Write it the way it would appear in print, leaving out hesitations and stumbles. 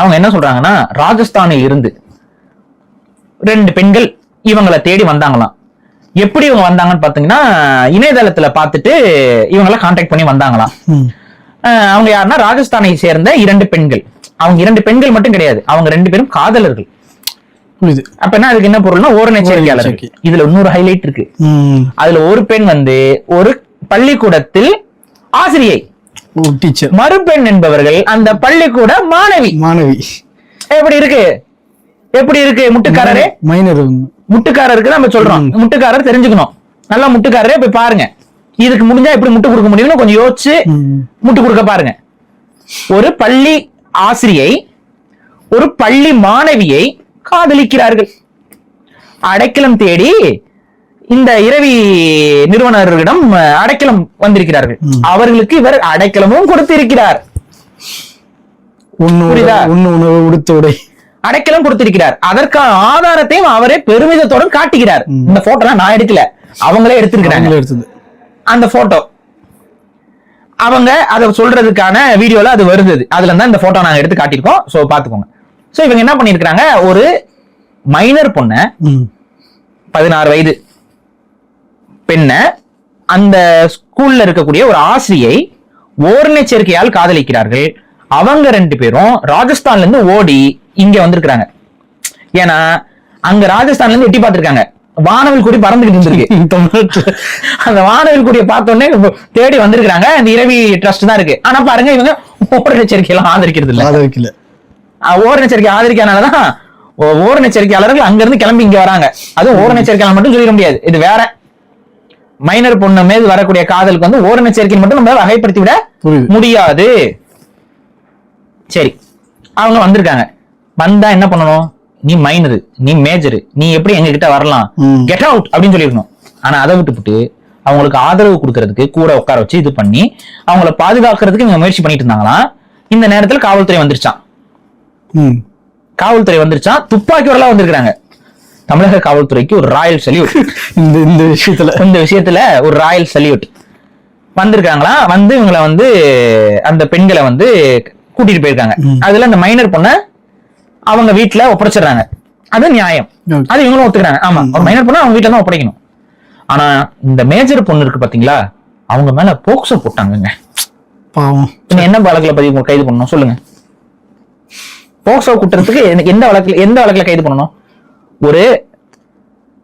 அவங்க என்ன சொல்றாங்கன்னா, ராஜஸ்தானில் இருந்து 2 பெண்கள் இவங்களை தேடி வந்தாங்களாம். எப்படி இவங்க வந்தாங்கன்னு பாத்தீங்கன்னா, இணையதளத்துல பாத்துட்டு இவங்கள கான்டாக்ட் பண்ணி வந்தாங்களாம். அவங்க யாருன்னா ராஜஸ்தானை சேர்ந்த 2 பெண்கள். அவங்க 2 பெண்கள் மட்டும் கிடையாது, அவங்க 2 பேரும் காதலர்கள். அப்ப என்ன, அதுக்கு என்ன பொருள்னா ஓரண சேர்க்கையாளர். இதுல இன்னொரு ஹைலைட் இருக்கு. அதுல ஒரு பெண் வந்து ஒரு பள்ளிக்கூடத்தில் ஆசிரியை, டீச்சர். மறுபெண் என்பவர்கள் அந்த பள்ளிக்கூட மாணவி. எப்படி இருக்கு, எப்படி இருக்கு முட்டுக்காரரே? மைனர் முட்டுக்காரருக்கு நம்ம சொல்றோம், முட்டுக்காரர் தெரிஞ்சுக்கணும். நல்லா முட்டுக்காரரே போய் பாருங்க, இதுக்கு முடிஞ்சா எப்படி முட்டு கொடுக்க முடியும்னு கொஞ்சம் யோசிச்சு முட்டு கொடுக்க பாருங்க. ஒரு பள்ளி ஆசிரியை ஒரு பள்ளி மாணவியை காதலிக்கிறார்கள். அடைக்கலம் தேடி இந்த இரவி நிறுவனர்களிடம் அடைக்கலம் வந்திருக்கிறார்கள். அவர்களுக்கு இவர் அடைக்கலமும் கொடுத்திருக்கிறார். உடுத்த உடை அடைக்கலம் கொடுத்திருக்கிறார். அதற்கான ஆதாரத்தையும் அவரே பெருமிதத்துடன் காட்டுகிறார். இந்த போட்டோலாம் நான் எடுக்கல, அவங்களே எடுத்திருக்கிறாங்க. அந்த போட்டோ அவங்க அதை சொல்றதுக்கான வீடியோல அது வருது. அதுல இருந்தா இந்த போட்டோ நாங்க எடுத்து காட்டியிருக்கோம். சோ பாத்துக்கோங்க. சோ இவங்க என்ன பண்ணிருக்காங்க, ஒரு மைனர் பொண்ண 16 வயது பெண்ண அந்த ஸ்கூல்ல இருக்கக்கூடிய ஒரு ஆசிரியை ஓரண சேர்க்கையால் காதலிக்கிறார்கள். அவங்க 2 பேரும் ராஜஸ்தான்ல இருந்து ஓடி இங்க வந்திருக்காங்க. ஏன்னா அங்க ராஜஸ்தான்ல இருந்து எட்டி பார்த்திருக்காங்க, வானவில் கூடி பறந்துகிட்டு இருந்திருக்கு. அந்த வானவில் கூடிய பார்த்தோன்னே தேடி வந்திருக்காங்க. இந்த இரவி ட்ரஸ்ட் தான் இருக்கு. ஆனா பாருங்க, இவங்க ஓரண சேர்க்கையெல்லாம் ஆதரிக்கிறது இல்ல. ஓரண சேர்க்கை ஆதரிக்காதனாலதான் ஓரண சேர்க்கையாளர்கள் அங்க இருந்து கிளம்பி இங்க வராங்க. அதுவும் ஓரண சேர்க்கையாளர் மட்டும் சொல்லிட முடியாது, இது வேற. மைனர் பொண்ணு மேல் வரக்கூடிய காதலுக்கு வந்து ஓரண சேர்க்கை மட்டும் நம்ம வகைப்படுத்தி விட முடியாது. சரி, அவங்க வந்திருக்காங்க. வந்தா என்ன பண்ணணும், நீ மைனரு, நீ மேஜரு, நீ எப்படி எங்க கிட்ட வரலாம், கெட் அவுட் அப்படின்னு சொல்லிருக்கணும். ஆனா அதை விட்டுவிட்டு அவங்களுக்கு ஆதரவு கொடுக்கறதுக்கு கூட உட்கார வச்சு இது பண்ணி அவங்கள பாதுகாக்கிறதுக்கு இவங்க முயற்சி பண்ணிட்டு இருந்தாங்களாம். இந்த நேரத்தில் காவல்துறை வந்துருச்சான். காவல்துறை வந்துருச்சான், துப்பாக்கி வரலாம் வந்திருக்காங்க. தமிழக காவல்துறைக்கு ஒரு ராயல் சல்யூட். இந்த விஷயத்துல ஒரு ராயல் சல்யூட் வந்திருக்காங்களா. வந்து இவங்களை வந்து அந்த பெண்களை வந்து கூட்டிட்டு போயிருக்காங்க. அதுல அந்த மைனர் பொண்ண அவங்க வீட்டுல ஒப்படைச்சிடறாங்க. அது நியாயம், அது இவங்களும் ஒத்துக்கிறாங்க. ஆமா, ஒரு மைனர் பொண்ணு அவங்க வீட்டுல தான் ஒப்படைக்கணும். ஆனா இந்த மேஜர் பொண்ணு இருக்கு பாத்தீங்களா, அவங்க மேல போக்சோ போட்டாங்க. என்ன வழக்குல பதிவு கைது பண்ணணும் சொல்லுங்க? போக்சோ குற்றத்துக்கு எந்த வழக்குல கைது பண்ணணும்? ஒரு